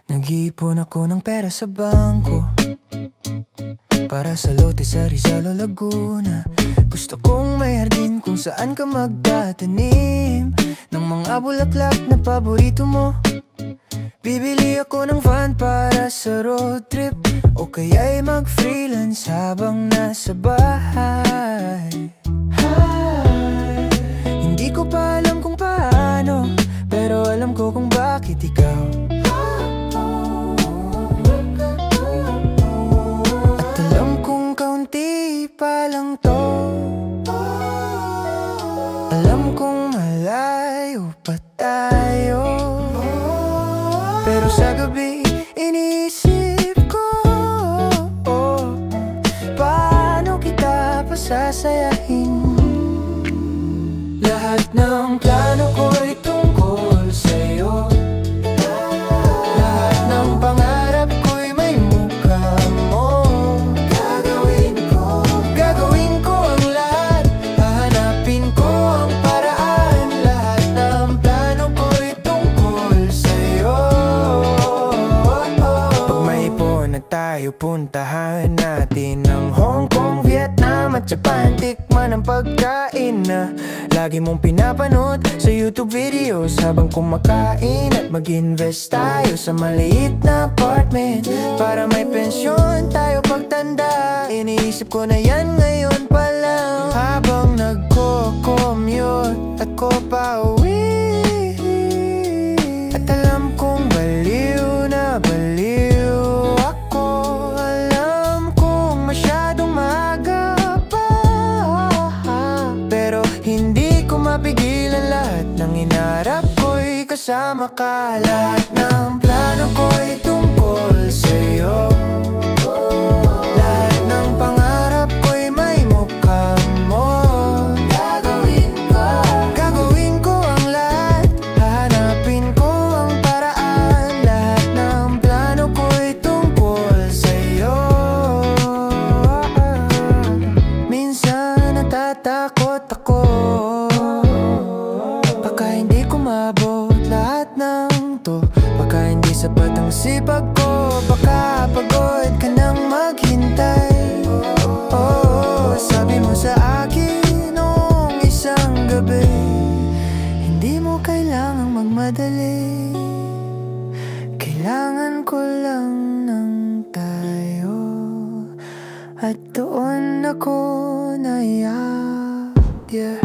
Nag-iipon ako ng pera sa bangko para sa lote sa Rizal o Laguna. Gusto kong may hardin kung saan ka magtatanim ng mga bulaklak na paborito mo. Bibili ako ng van para sa road trip, o kaya'y mag-freelance habang nasa bahay. Hindi ko pa alam kung paano, pero alam ko kung bakit ikaw. At alam kong kaunti pa lang to, alam kong malayo pa tayo, pero sa gabi iniisip ko, paano kita pasasayahin. Lahat ng plano ko'y tungkol sa'yo, lahat ng pangarap ko'y may mukha mo. Gagawin ko ang lahat, hahanapin ko ang paraan. Lahat ng plano ko'y tungkol sa'yo. Pag may ipon na tayo, puntahan natin ang Hong Kong, Vietnam at Japan. Tikman ang pagkain na lagi mong pinapanood sa YouTube videos habang kumakain. At mag-invest tayo sa maliit na apartment para may pensyon tayo pagtanda. Iniisip ko na yan ngayon pa lang, habang nagko-commute ako pa uwi. At alam kong baliw na baliw ako, alam kong masyadong maaga pa, pero hindi ko mapigilan. Lahat ng inarap ko'y kasama ka. Lahat ng plano ko'y tungkol sa'yo, lahat ng pangarap ko'y may mukha mo. Gagawin ko ang lahat, hahanapin ko ang paraan. Lahat ng plano ko'y tungkol sa'yo. Minsan natatakot ako, baka hindi ko maabot lahat ng to, baka hindi sapat ang sipag ko, baka pagod ka nang maghintay. Sabi mo sa akin noong isang gabi, hindi mo kailangang magmadali, kailangan ko lang ng tayo. At doon ako naiyak, yeah.